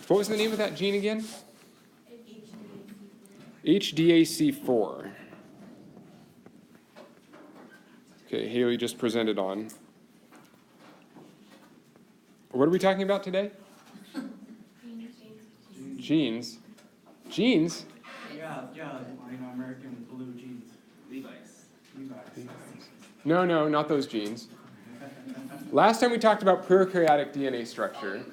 What was the name of that gene again? HDAC4. Okay, Haley just presented on. What are we talking about today? Genes. Genes? Yeah, American blue jeans. Levi's. No, not those genes. Last time we talked about prokaryotic DNA structure.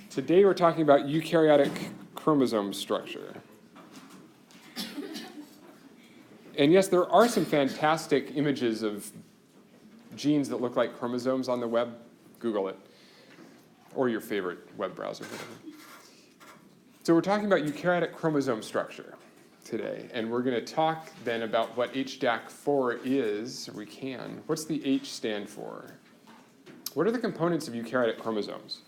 Today we're talking about eukaryotic chromosome structure. And yes, there are some fantastic images of genes that look like chromosomes on the web. Google it. Or your favorite web browser. So we're talking about eukaryotic chromosome structure today. And we're going to talk then about what HDAC4 is, or we can. What's the H stand for? What are the components of eukaryotic chromosomes?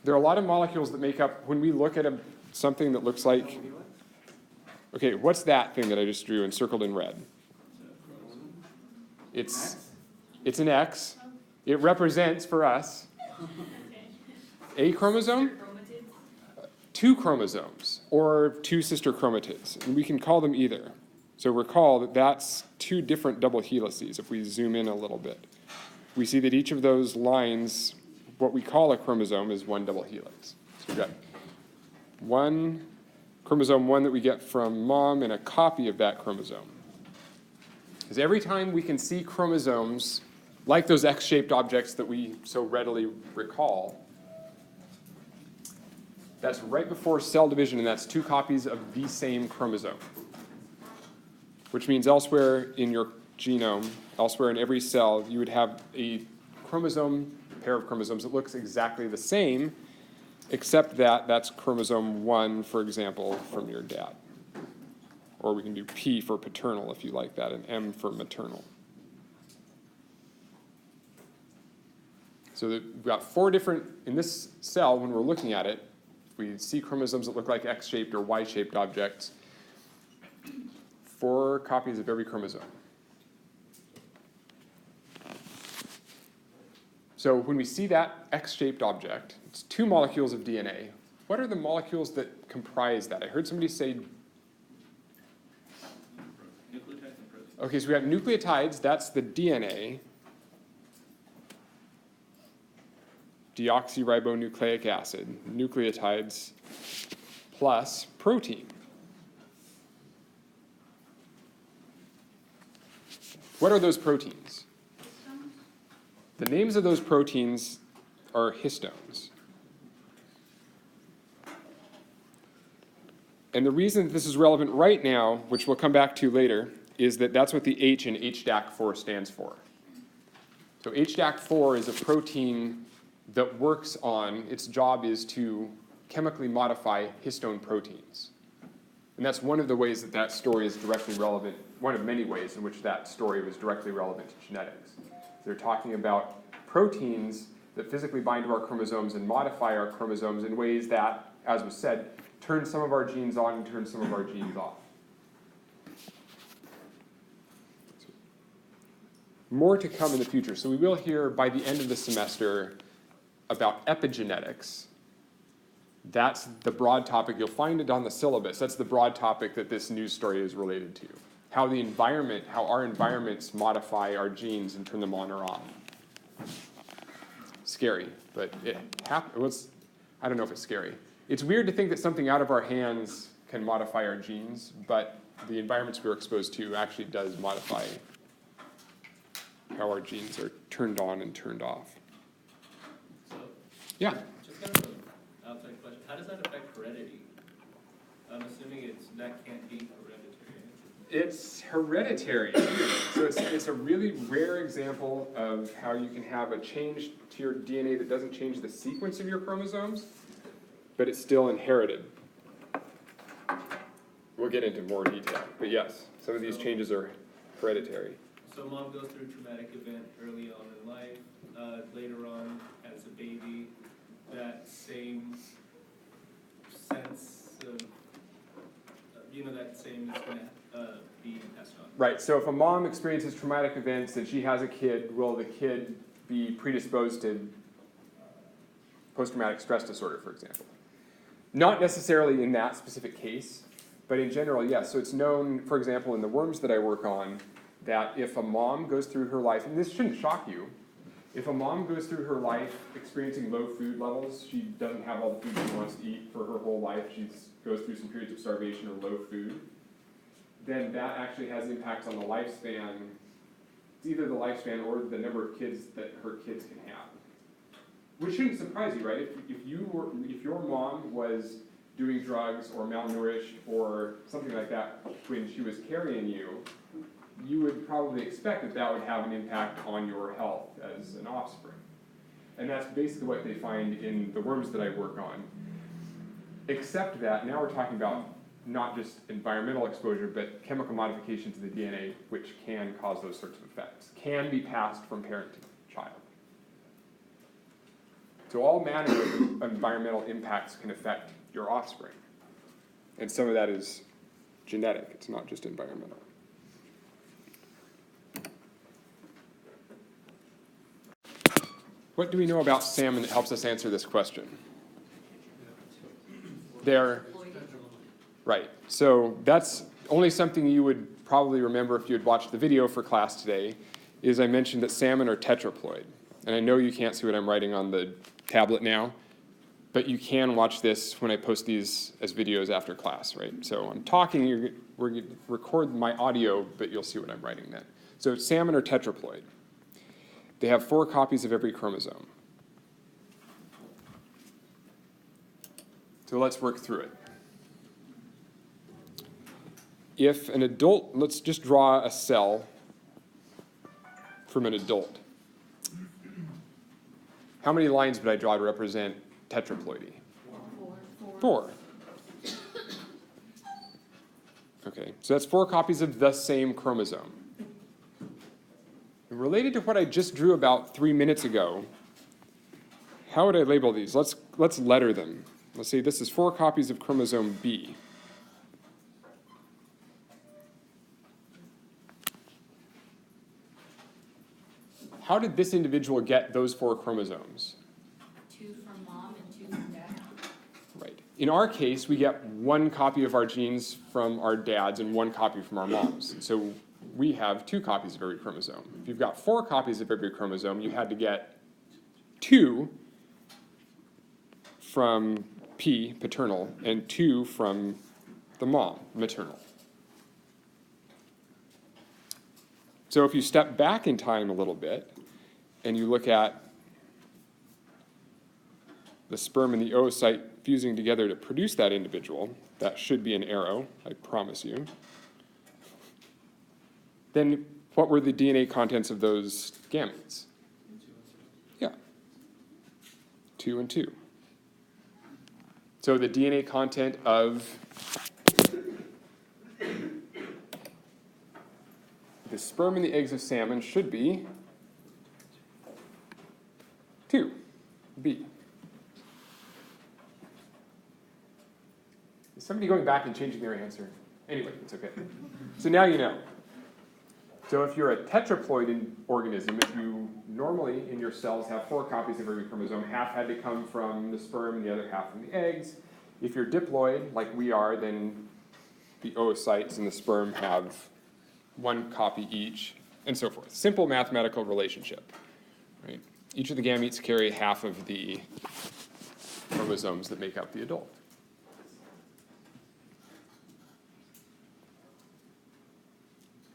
There are a lot of molecules that make up, when we look at something that looks like, okay, what's that thing that I just drew and circled in red? It's an X. It represents, for us, a chromosome, two chromosomes, or two sister chromatids. And we can call them either. So recall that that's two different double helices. If we zoom in a little bit, we see that each of those lines, what we call a chromosome, is one double helix. So we've got one chromosome 1 that we get from mom and a copy of that chromosome. Because every time we can see chromosomes, like those X-shaped objects that we so readily recall, that's right before cell division, and that's two copies of the same chromosome. Which means elsewhere in your genome, elsewhere in every cell, you would have a chromosome, pair of chromosomes that looks exactly the same, except that that's chromosome 1, for example, from your dad. Or we can do P for paternal if you like that, and M for maternal. So we've got 4 different, in this cell, when we're looking at it, we see chromosomes that look like X-shaped or Y-shaped objects, 4 copies of every chromosome. So when we see that X-shaped object, it's 2 molecules of DNA. What are the molecules that comprise that? I heard somebody say... Nucleotides and proteins. Okay, so we have nucleotides, that's the DNA. Deoxyribonucleic acid, nucleotides, plus protein. What are those proteins? The names of those proteins are histones. And the reason that this is relevant right now, which we'll come back to later, is that that's what the H in HDAC4 stands for. So HDAC4 is a protein that works on, its job is to chemically modify histone proteins. And that's one of the ways that that story is directly relevant, one of many ways in which that story was directly relevant to genetics. They're talking about proteins that physically bind to our chromosomes and modify our chromosomes in ways that, as was said, turn some of our genes on and turn some of our genes off. More to come in the future. So we will hear by the end of the semester about epigenetics. That's the broad topic. You'll find it on the syllabus. That's the broad topic that this news story is related to. How the environment, how our environments modify our genes and turn them on or off. Scary, but it happens. I don't know if it's scary. It's weird to think that something out of our hands can modify our genes, but the environments we're exposed to actually does modify how our genes are turned on and turned off. So, Yeah. just kind of an outside question. How does that affect heredity? I'm assuming that can't be hereditary. It's hereditary. So it's a really rare example of how you can have a change to your DNA that doesn't change the sequence of your chromosomes, but it's still inherited. We'll get into more detail. But yes, some of these changes are hereditary. So mom goes through a traumatic event early on in life, later on as a baby, that same sense of, that same is going to be passed on. Right, so if a mom experiences traumatic events and she has a kid, will the kid be predisposed to post-traumatic stress disorder, for example. Not necessarily in that specific case, but in general, yes. So it's known, for example, in the worms that I work on, that if a mom goes through her life, and this shouldn't shock you, if a mom goes through her life experiencing low food levels, she doesn't have all the food she wants to eat for her whole life, she goes through some periods of starvation or low food, then that actually has impacts on the lifespan. It's either the lifespan or the number of kids that her kids can have. Which shouldn't surprise you, right? If your mom was doing drugs or malnourished or something like that when she was carrying you, you would probably expect that that would have an impact on your health as an offspring. And that's basically what they find in the worms that I work on. Except that now we're talking about not just environmental exposure, but chemical modification to the DNA, which can cause those sorts of effects, can be passed from parent to child. So all manner of environmental impacts can affect your offspring. And some of that is genetic, it's not just environmental. What do we know about salmon that helps us answer this question? Right. So that's only something you would probably remember if you had watched the video for class today, is I mentioned that salmon are tetraploid. And I know you can't see what I'm writing on the tablet now, but you can watch this when I post these as videos after class, right? So I'm talking, we're going to record my audio, but you'll see what I'm writing then. So salmon are tetraploid. They have 4 copies of every chromosome. So let's work through it. If an adult, let's just draw a cell from an adult. How many lines would I draw to represent tetraploidy? 4. Okay, so that's 4 copies of the same chromosome. And related to what I just drew about 3 minutes ago, how would I label these? Let's letter them. Let's say this is 4 copies of chromosome B. How did this individual get those 4 chromosomes? 2 from mom and 2 from dad. Right. In our case, we get 1 copy of our genes from our dads and 1 copy from our moms. So we have 2 copies of every chromosome. If you've got 4 copies of every chromosome, you had to get 2 from P, paternal, and 2 from the mom, maternal. So if you step back in time a little bit, and you look at the sperm and the oocyte fusing together to produce that individual, that should be an arrow, I promise you. Then what were the DNA contents of those gametes? Yeah, 2 and 2. So the DNA content of the sperm and the eggs of salmon should be 2, B. Is somebody going back and changing their answer? Anyway, it's okay. So now you know. So if you're a tetraploid organism, if you normally in your cells have 4 copies of every chromosome, half had to come from the sperm and the other half from the eggs. If you're diploid, like we are, then the oocytes and the sperm have 1 copy each, and so forth. Simple mathematical relationship, right? Each of the gametes carry half of the chromosomes that make up the adult.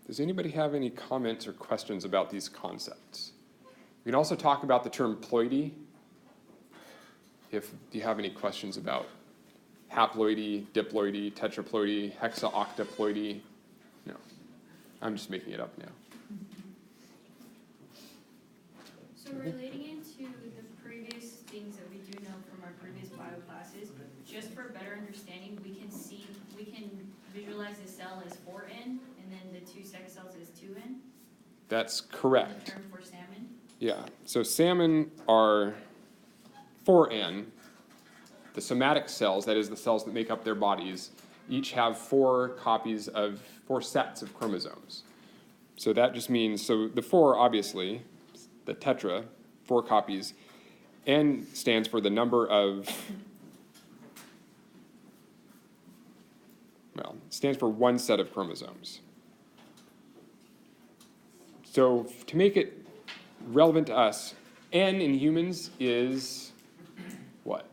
Does anybody have any comments or questions about these concepts? We can also talk about the term ploidy. Do you have any questions about haploidy, diploidy, tetraploidy, hexaoctaploidy? No, I'm just making it up now. So relating into the previous things that we do know from our previous bio classes, just for better understanding, we can visualize the cell as 4N, and then the 2 sex cells as 2N. That's correct. The term for salmon. Yeah, so salmon are 4N. The somatic cells, that is the cells that make up their bodies, each have 4 sets of chromosomes. So that just means, so the 4 obviously, the tetra, 4 copies, N stands for the number of, well, it stands for one set of chromosomes. So to make it relevant to us, N in humans is what?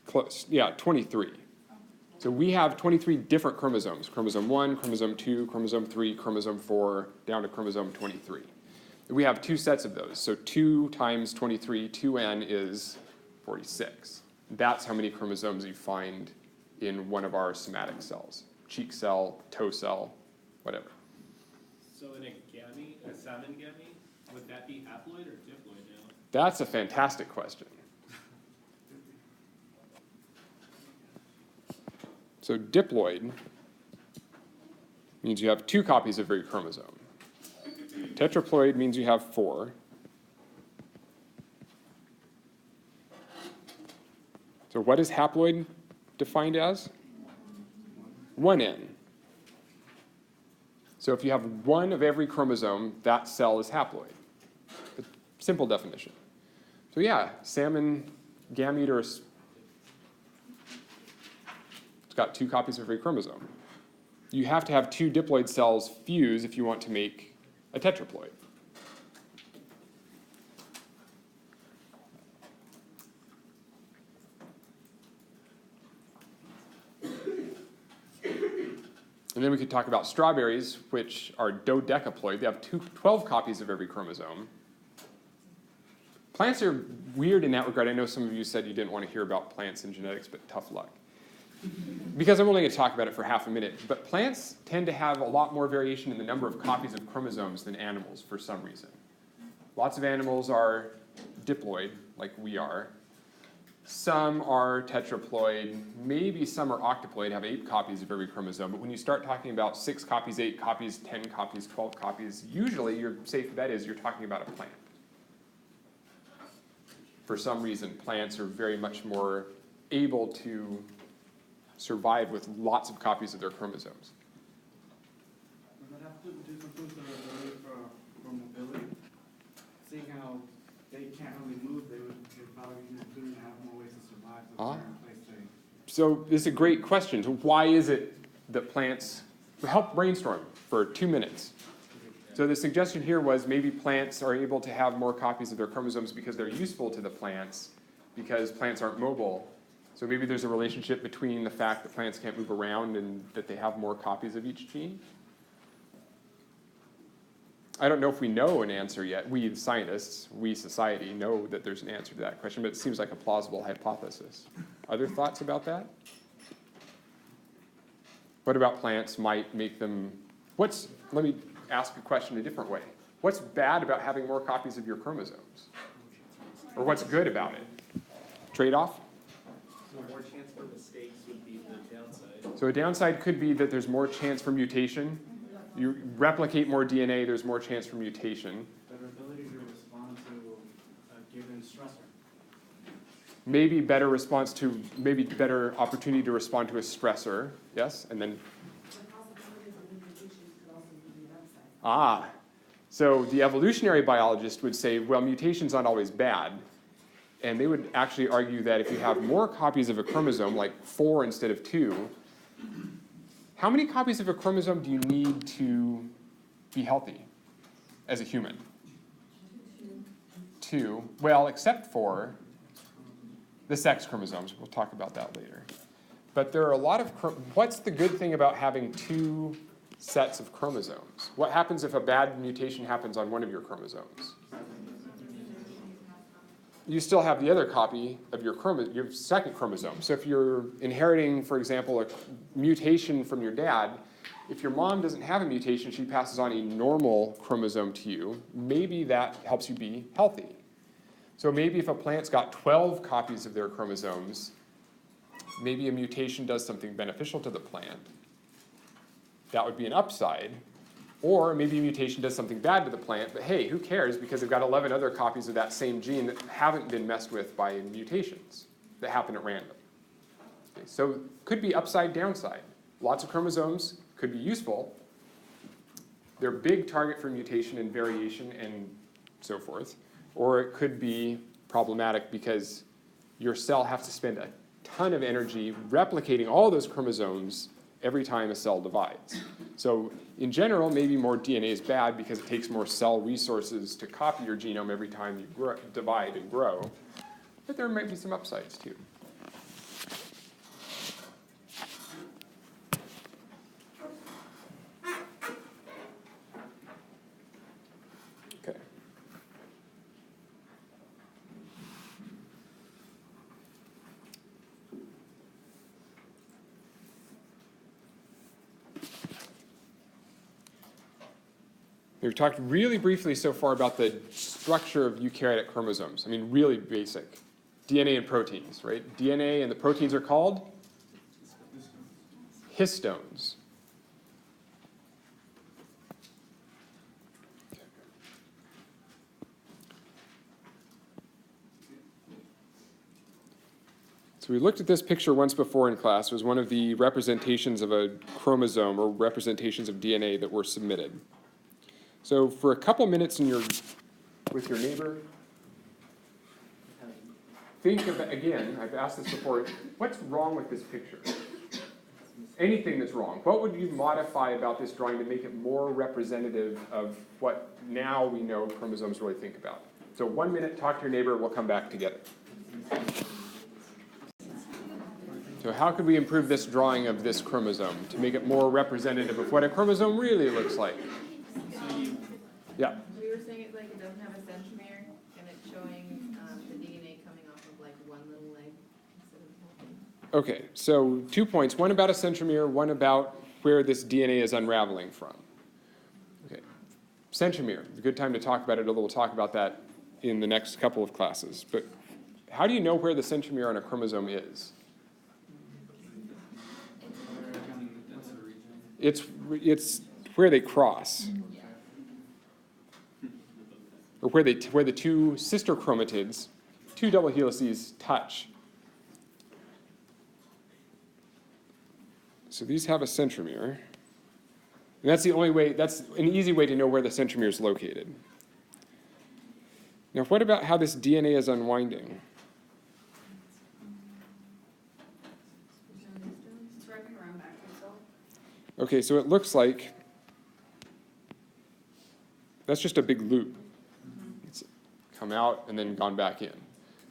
Close, yeah, 23. So we have 23 different chromosomes, chromosome 1, chromosome 2, chromosome 3, chromosome 4, down to chromosome 23. We have two sets of those, so 2 times 23, 2n is 46. That's how many chromosomes you find in one of our somatic cells, cheek cell, toe cell, whatever. So in a gamete, a salmon gamete, would that be haploid or diploid now? That's a fantastic question. So diploid means you have 2 copies of every chromosome. Tetraploid means you have 4. So what is haploid defined as? 1n. So if you have 1 of every chromosome, that cell is haploid. A simple definition. So yeah, salmon gamete it's got 2 copies of every chromosome. You have to have 2 diploid cells fuse if you want to make a tetraploid. And then we could talk about strawberries, which are dodecaploid. They have 12 copies of every chromosome. Plants are weird in that regard. I know some of you said you didn't want to hear about plants and genetics, but tough luck. Because I'm only going to talk about it for half a minute, but plants tend to have a lot more variation in the number of copies of chromosomes than animals for some reason. Lots of animals are diploid, like we are. Some are tetraploid, maybe some are octoploid, have 8 copies of every chromosome, but when you start talking about 6 copies, 8 copies, 10 copies, 12 copies, usually your safe bet is you're talking about a plant. For some reason, plants are very much more able to survive with lots of copies of their chromosomes. Does that have to do something with their ability for mobility? Seeing how they can't really move, they probably couldn't have more ways to survive. So this is a great question. So why is it that plants, help brainstorm for 2 minutes. So the suggestion here was maybe plants are able to have more copies of their chromosomes because they're useful to the plants, because plants aren't mobile. So maybe there's a relationship between the fact that plants can't move around and that they have more copies of each gene. I don't know if we know an answer yet. We scientists, we society, know that there's an answer to that question, but it seems like a plausible hypothesis. Other thoughts about that? What about plants might make them, let me ask a question a different way. What's bad about having more copies of your chromosomes? Or what's good about it? Trade-off? So more chance for mistakes would be the downside. So a downside could be that there's more chance for mutation. You replicate more DNA, there's more chance for mutation. Better ability to respond to a given stressor. Maybe better opportunity to respond to a stressor, yes? And then, so the evolutionary biologist would say, well, mutation's not always bad. And they would actually argue that if you have more copies of a chromosome, like 4 instead of 2, how many copies of a chromosome do you need to be healthy as a human? 2. Well, except for the sex chromosomes. We'll talk about that later. But there are a lot of, what's the good thing about having 2 sets of chromosomes? What happens if a bad mutation happens on one of your chromosomes? You still have the other copy of your second chromosome. So if you're inheriting, for example, a mutation from your dad, if your mom doesn't have a mutation, she passes on a normal chromosome to you, maybe that helps you be healthy. So maybe if a plant's got 12 copies of their chromosomes, maybe a mutation does something beneficial to the plant. That would be an upside. Or maybe a mutation does something bad to the plant, but hey, who cares, because they've got 11 other copies of that same gene that haven't been messed with by mutations that happen at random. Okay, so could be upside, downside. Lots of chromosomes could be useful. They're a big target for mutation and variation and so forth. or it could be problematic because your cell has to spend a ton of energy replicating all those chromosomes every time a cell divides. So in general, maybe more DNA is bad because it takes more cell resources to copy your genome every time you divide and grow. But there might be some upsides too. Okay. We've talked really briefly so far about the structure of eukaryotic chromosomes. I mean, really basic. DNA and proteins, right? DNA and the proteins are called histones. So we looked at this picture once before in class. It was one of the representations of a chromosome or representations of DNA that were submitted. So for a couple minutes with your neighbor, think of, again, I've asked this before, what's wrong with this picture? Anything that's wrong. What would you modify about this drawing to make it more representative of what now we know chromosomes really think about? So 1 minute, talk to your neighbor, we'll come back together. So how could we improve this drawing of this chromosome to make it more representative of what a chromosome really looks like? Yeah. We were saying it doesn't have a centromere, and it's showing the DNA coming off of one little leg instead of the whole thing. Okay, so 2 points. One about a centromere, one about where this DNA is unraveling from. Okay, centromere, a good time to talk about it, although we'll talk about that in the next couple of classes. But how do you know where the centromere on a chromosome is? It's where they cross. Or where the two sister chromatids, two double helices, touch. So these have a centromere. And that's the only way, that's an easy way to know where the centromere is located. Now, what about how this DNA is unwinding? It's wrapping around back to itself. Okay, so it looks like that's just a big loop. It's come out and then gone back in.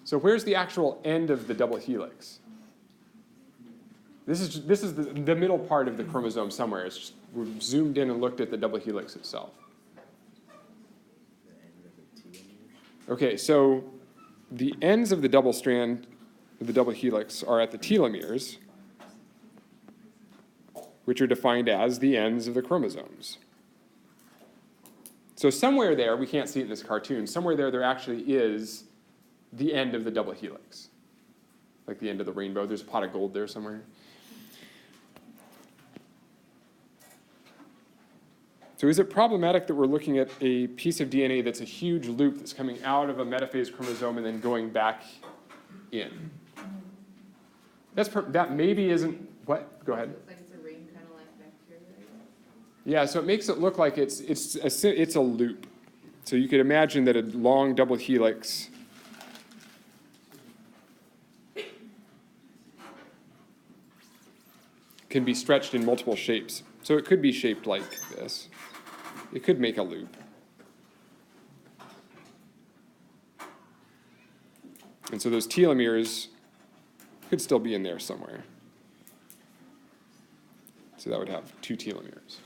So where's the actual end of the double helix? This is the middle part of the chromosome somewhere. It's just, we've zoomed in and looked at the double helix itself. Okay, so the ends of the double strand, of the double helix, are at the telomeres, which are defined as the ends of the chromosomes. So somewhere there, we can't see it in this cartoon, somewhere there actually is the end of the double helix. Like the end of the rainbow. There's a pot of gold there somewhere. So is it problematic that we're looking at a piece of DNA that's a huge loop that's coming out of a metaphase chromosome and then going back in? That maybe isn't, what? Go ahead. It looks like it's a ring, kind of like bacteria. Yeah, so it makes it look like it's a loop. So you could imagine that a long double helix can be stretched in multiple shapes. So it could be shaped like this. It could make a loop. And so those telomeres could still be in there somewhere. So that would have two telomeres.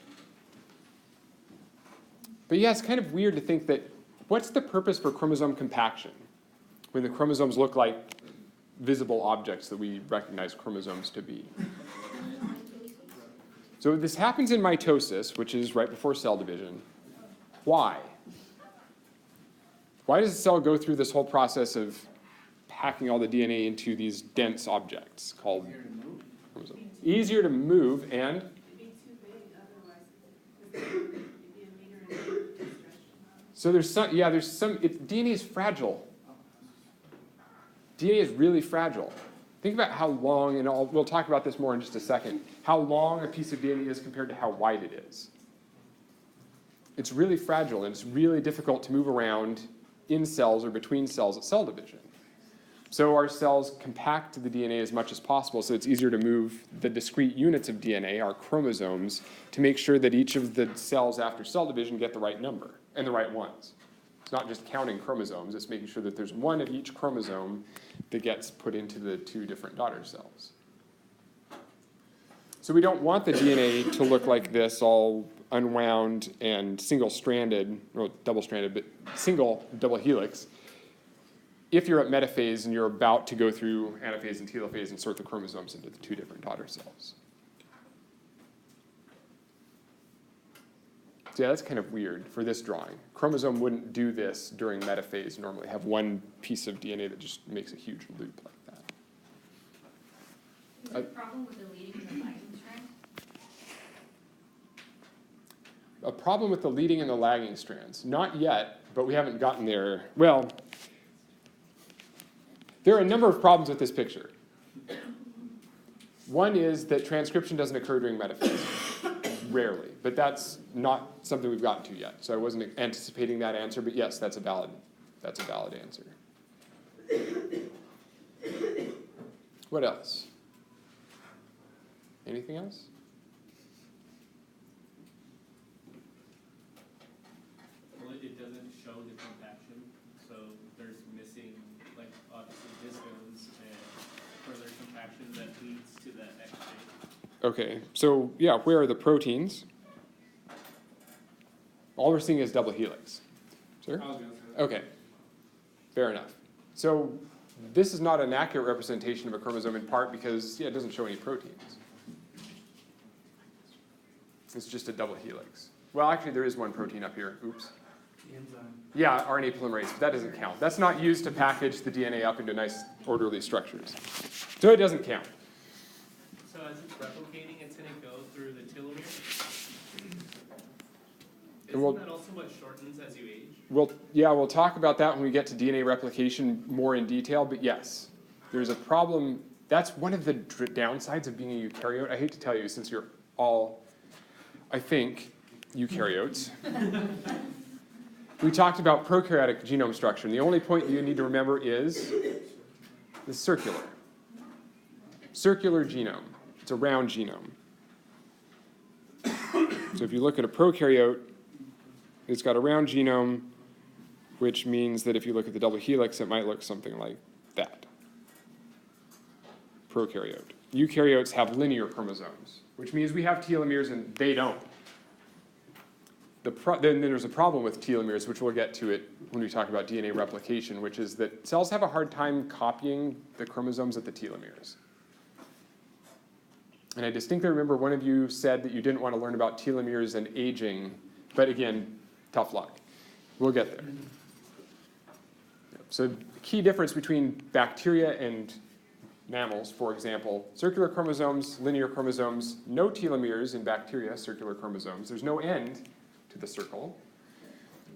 But yeah, it's kind of weird to think that, what's the purpose for chromosome compaction when the chromosomes look like visible objects that we recognize chromosomes to be? So this happens in mitosis, which is right before cell division. Why? Why does the cell go through this whole process of packing all the DNA into these dense objects called chromosomes? Easier to move and? It'd be too big otherwise. It'd be a meter and a half. So there's some, DNA is fragile. DNA is really fragile. Think about how long, and we'll talk about this more in just a second, how long a piece of DNA is compared to how wide it is. It's really fragile, and it's really difficult to move around in cells or between cells at cell division. So our cells compact the DNA as much as possible so it's easier to move the discrete units of DNA, our chromosomes, to make sure that each of the cells after cell division get the right number and the right ones. It's not just counting chromosomes, it's making sure that there's one of each chromosome that gets put into the two different daughter cells. So we don't want the DNA to look like this, all unwound and single-stranded, well, double-stranded, but single double helix, if you're at metaphase and you're about to go through anaphase and telophase and sort the chromosomes into the two different daughter cells. So yeah, that's kind of weird for this drawing. Chromosome wouldn't do this during metaphase normally, have one piece of DNA that just makes a huge loop like that. Is there a problem with the leading and the lagging strand? A problem with the leading and the lagging strands? Not yet, but we haven't gotten there. Well, there are a number of problems with this picture. One is that transcription doesn't occur during metaphase, rarely, but that's not something we've gotten to yet. So I wasn't anticipating that answer, but yes, that's a valid answer. What else? Anything else? Well, it doesn't show the compaction, so there's missing, like, obviously histones and further compaction that leads to that X shape. Okay, so yeah, where are the proteins? All we're seeing is double helix. Sir? I was gonna say that. Okay, fair enough. So this is not an accurate representation of a chromosome in part because, yeah, it doesn't show any proteins. It's just a double helix. Well, actually, there is one protein up here. Oops. The enzyme. Yeah, RNA polymerase, but that doesn't count. That's not used to package the DNA up into nice orderly structures. So it doesn't count. So as it's replicating, it's gonna go through the telomeres? And we'll- Isn't that also what shortens as you age? We'll talk about that when we get to DNA replication more in detail, but yes, there's a problem. That's one of the downsides of being a eukaryote. I hate to tell you, since you're all, I think, eukaryotes. We talked about prokaryotic genome structure, and the only point you need to remember is the circular genome. It's a round genome. So if you look at a prokaryote, it's got a round genome, which means that if you look at the double helix, it might look something like that. Prokaryote. Eukaryotes have linear chromosomes, which means we have telomeres and they don't. Then there's a problem with telomeres, which we'll get to it when we talk about DNA replication, which is that cells have a hard time copying the chromosomes at the telomeres. And I distinctly remember one of you said that you didn't want to learn about telomeres and aging, but again, tough luck. We'll get there. So the key difference between bacteria and mammals, for example, circular chromosomes, linear chromosomes, no telomeres in bacteria, circular chromosomes. There's no end to the circle.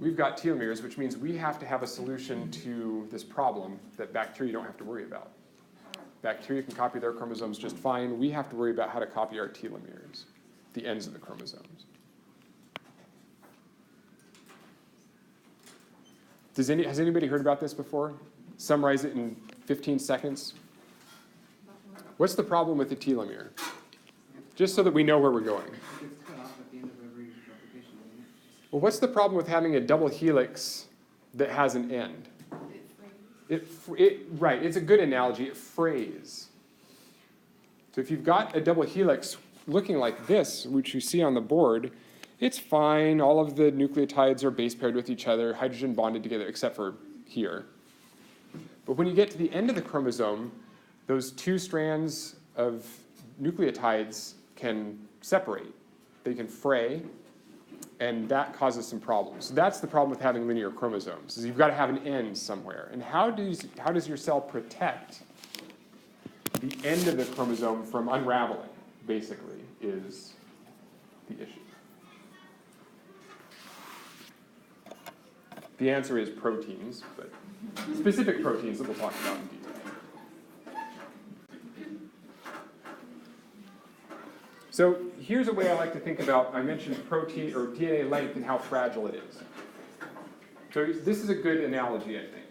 We've got telomeres, which means we have to have a solution to this problem that bacteria don't have to worry about. Bacteria can copy their chromosomes just fine. We have to worry about how to copy our telomeres, the ends of the chromosomes. Has anybody heard about this before? Summarize it in 15 seconds. What's the problem with the telomere? Just so that we know where we're going. It gets cut off at the end of every replication, doesn't it? Well, what's the problem with having a double helix that has an end? Right, it's a good analogy. It frays. So if you've got a double helix looking like this, which you see on the board, it's fine. All of the nucleotides are base paired with each other, hydrogen bonded together, except for here. But when you get to the end of the chromosome, those two strands of nucleotides can separate. They can fray, and that causes some problems. So that's the problem with having linear chromosomes, is you've got to have an end somewhere. And how does your cell protect the end of the chromosome from unraveling, basically, is the issue. The answer is proteins, but specific proteins that we'll talk about in detail. So here's a way I like to think about, I mentioned protein or DNA length and how fragile it is. So this is a good analogy, I think.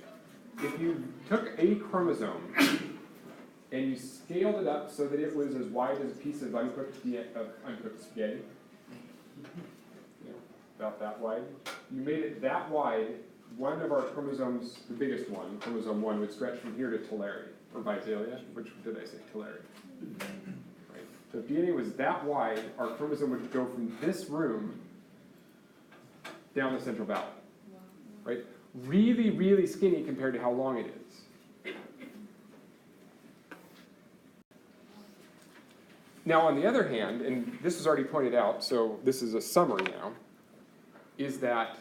If you took a chromosome and you scaled it up so that it was as wide as a piece of uncooked spaghetti, you know, about that wide, you made it that wide, one of our chromosomes, the biggest one, chromosome 1, would stretch from here to Telomeres, or Visalia, which did I say, Telomeres. Right? So if DNA was that wide, our chromosome would go from this room down the central valley. Right? Really, really skinny compared to how long it is. Now, on the other hand, and this was already pointed out, so this is a summary now, is that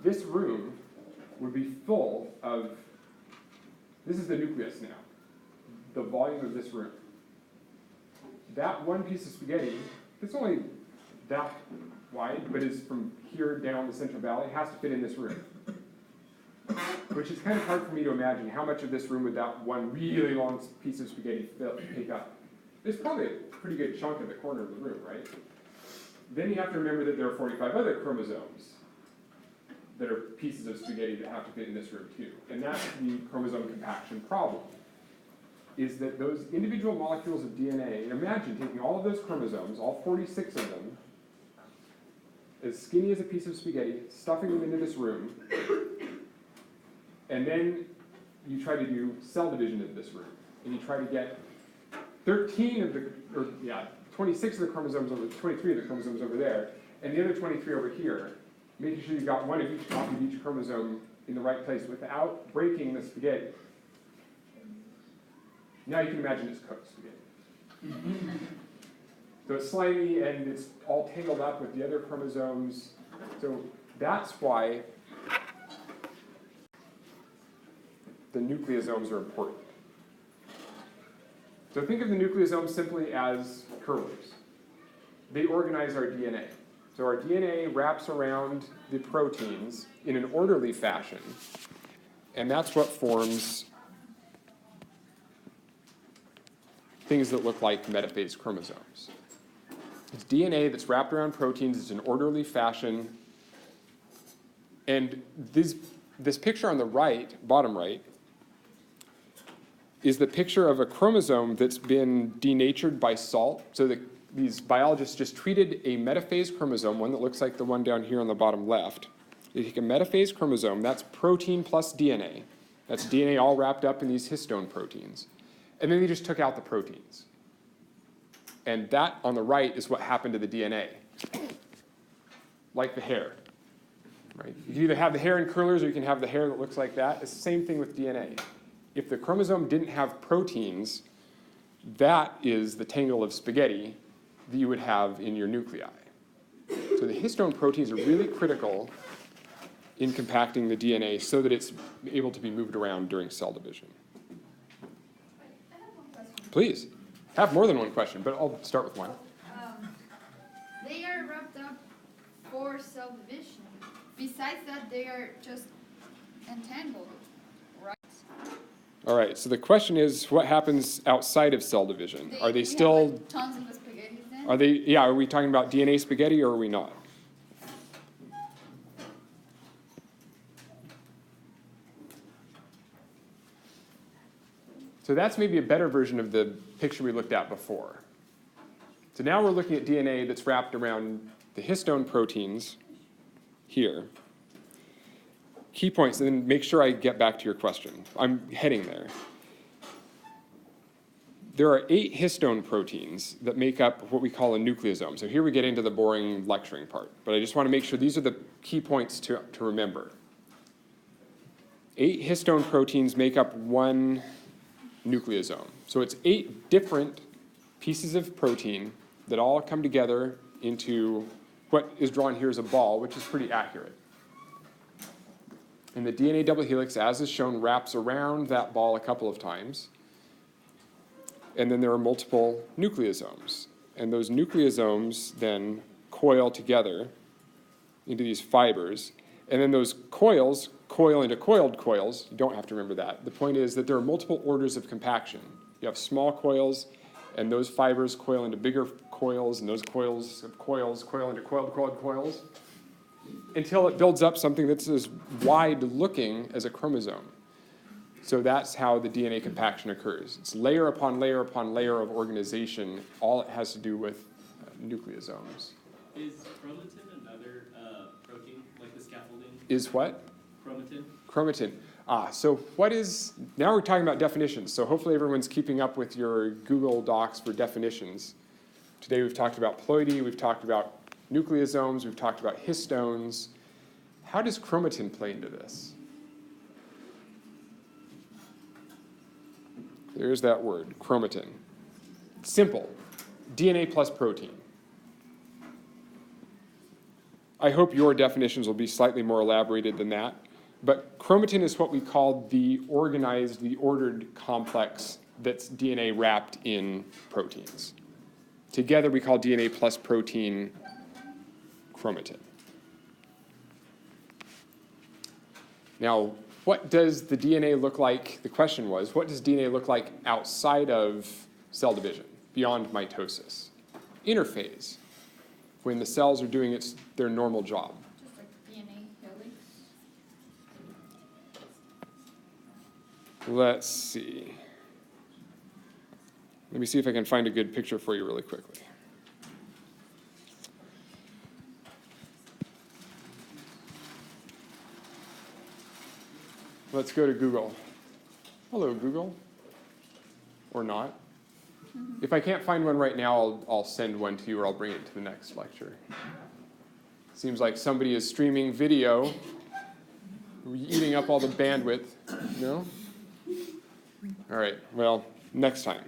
this room would be full of, this is the nucleus now, the volume of this room. That one piece of spaghetti, it's only that wide, but is from here down the Central Valley, has to fit in this room. Which is kind of hard for me to imagine how much of this room would that one really long piece of spaghetti take up. There's probably a pretty good chunk in the corner of the room, right? Then you have to remember that there are 45 other chromosomes that are pieces of spaghetti that have to fit in this room too. And that's the chromosome compaction problem, is that those individual molecules of DNA, imagine taking all of those chromosomes, all 46 of them, as skinny as a piece of spaghetti, stuffing them into this room, and then you try to do cell division in this room. And you try to get 26 of the chromosomes over, 23 of the chromosomes over there, and the other 23 over here, making sure you've got one of each copy of each chromosome in the right place without breaking the spaghetti. Now you can imagine it's cooked spaghetti. So it's slimy and it's all tangled up with the other chromosomes. So that's why the nucleosomes are important. So think of the nucleosomes simply as curlers. They organize our DNA. So our DNA wraps around the proteins in an orderly fashion, and that's what forms things that look like metaphase chromosomes. It's DNA that's wrapped around proteins in an orderly fashion, and this picture on the right, bottom right, is the picture of a chromosome that's been denatured by salt. So these biologists just treated a metaphase chromosome, one that looks like the one down here on the bottom left. They take a metaphase chromosome, that's protein plus DNA. That's DNA all wrapped up in these histone proteins. And then they just took out the proteins. And that on the right is what happened to the DNA. Like the hair. Right? You can either have the hair in curlers or you can have the hair that looks like that. It's the same thing with DNA. If the chromosome didn't have proteins, that is the tangle of spaghetti that you would have in your nuclei. So the histone proteins are really critical in compacting the DNA so that it's able to be moved around during cell division. I have one question. Please, have more than one question, but I'll start with one. They are wrapped up for cell division. Besides that, they are just entangled, right? All right, so the question is, what happens outside of cell division? Are they still, have, like, tons of the spaghetti then? are we talking about DNA spaghetti or are we not? So that's maybe a better version of the picture we looked at before. So now we're looking at DNA that's wrapped around the histone proteins here. Key points, and then make sure I get back to your question. I'm heading there. There are 8 histone proteins that make up what we call a nucleosome. So here we get into the boring lecturing part, but I just want to make sure these are the key points to remember. 8 histone proteins make up one nucleosome. So it's 8 different pieces of protein that all come together into what is drawn here as a ball, which is pretty accurate. And the DNA double helix, as is shown, wraps around that ball a couple of times. And then there are multiple nucleosomes. And those nucleosomes then coil together into these fibers. And then those coils coil into coiled coils. You don't have to remember that. The point is that there are multiple orders of compaction. You have small coils, and those fibers coil into bigger coils, and those coils coil into coiled coils. until it builds up something that's as wide looking as a chromosome. So that's how the DNA compaction occurs. It's layer upon layer upon layer of organization. All it has to do with nucleosomes. Is chromatin another protein, like the scaffolding? Is what? Chromatin? Chromatin. So what is, now we're talking about definitions. So hopefully everyone's keeping up with your Google Docs for definitions. Today we've talked about ploidy, we've talked about nucleosomes, we've talked about histones. How does chromatin play into this? There's that word, chromatin. Simple, DNA plus protein. I hope your definitions will be slightly more elaborated than that. But chromatin is what we call the organized, the ordered complex that's DNA wrapped in proteins. Together we call DNA plus protein chromatin. Now, what does the DNA look like? The question was, what does DNA look like outside of cell division, beyond mitosis? Interphase, when the cells are doing their normal job. Just like DNA helix. Let's see. Let me see if I can find a good picture for you really quickly. Let's go to Google. Hello, Google. Or not. If I can't find one right now, I'll send one to you or I'll bring it to the next lecture. Seems like somebody is streaming video, eating up all the bandwidth. No? All right, well, next time.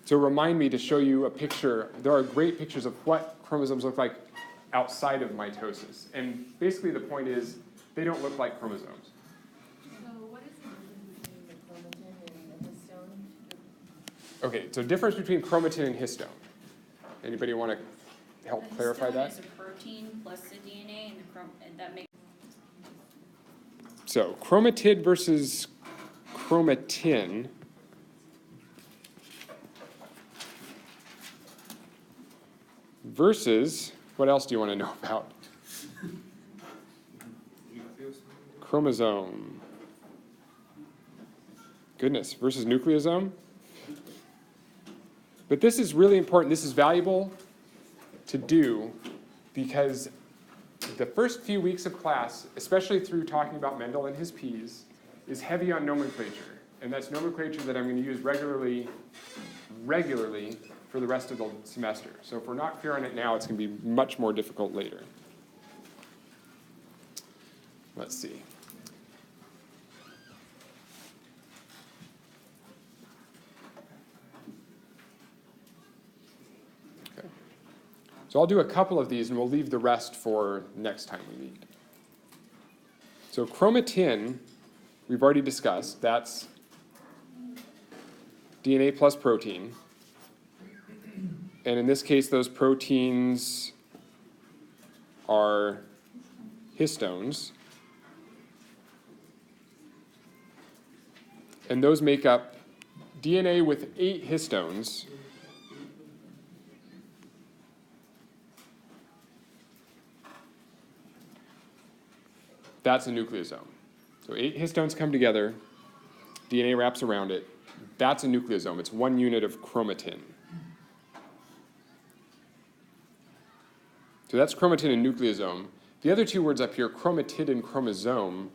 So remind me to show you a picture. There are great pictures of what chromosomes look like outside of mitosis. And basically the point is, they don't look like chromosomes. So what is the difference between the chromatin and the histone? Okay, so difference between chromatin and histone. Anybody want to help clarify that? The histone is a protein plus the DNA, and that makes. So chromatid versus chromatin. Versus, what else do you want to know about? Chromosome. Goodness, versus nucleosome? But this is really important. This is valuable to do because the first few weeks of class, especially through talking about Mendel and his P's, is heavy on nomenclature. And that's nomenclature that I'm going to use regularly for the rest of the semester. So if we're not clear on it now, it's going to be much more difficult later. Let's see. Okay. So I'll do a couple of these and we'll leave the rest for next time we meet. So chromatin, we've already discussed. That's DNA plus protein. And in this case, those proteins are histones. And those make up DNA with 8 histones. That's a nucleosome. So 8 histones come together, DNA wraps around it. That's a nucleosome. It's 1 unit of chromatin. So that's chromatin and nucleosome. The other 2 words up here, chromatid and chromosome,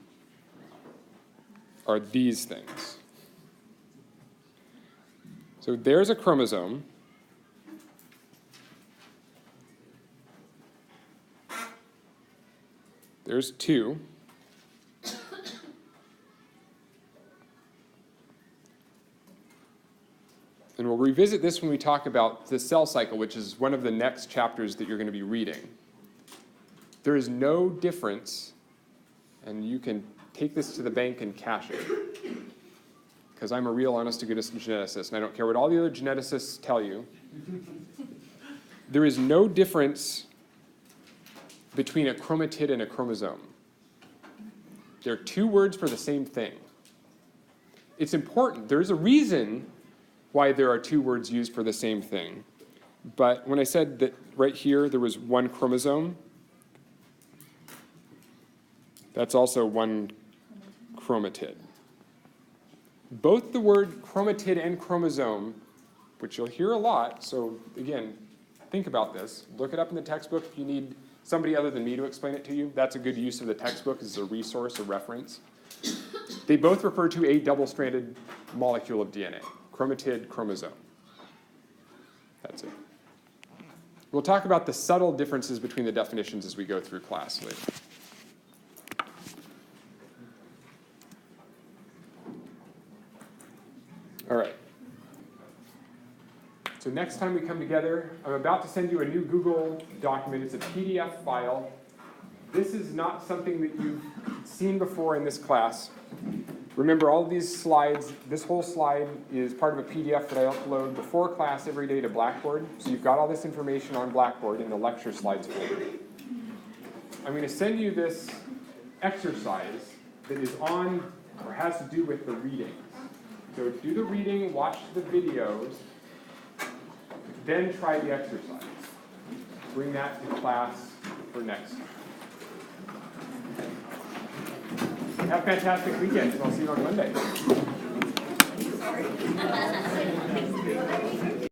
are these things. So there's a chromosome. There's 2. And we'll revisit this when we talk about the cell cycle, which is one of the next chapters that you're going to be reading. There is no difference, and you can take this to the bank and cash it, because I'm a real honest-to-goodness geneticist, and I don't care what all the other geneticists tell you. There is no difference between a chromatid and a chromosome. They're 2 words for the same thing. It's important. There's a reason why there are 2 words used for the same thing. But when I said that right here there was 1 chromosome, That's also one chromatid. Both the word chromatid and chromosome, which you'll hear a lot, so again, think about this. Look it up in the textbook if you need somebody other than me to explain it to you. That's a good use of the textbook as a resource, a reference. They both refer to a double-stranded molecule of DNA, chromatid, chromosome. That's it. We'll talk about the subtle differences between the definitions as we go through class later. All right. So next time we come together, I'm about to send you a new Google document. It's a PDF file. This is not something that you've seen before in this class. Remember, all of these slides, this whole slide is part of a PDF that I upload before class every day to Blackboard. So you've got all this information on Blackboard in the lecture slides folder. I'm going to send you this exercise that is on or has to do with the reading. So do the reading, watch the videos, then try the exercise. Bring that to class for next time. Have a fantastic weekend, and I'll see you on Monday.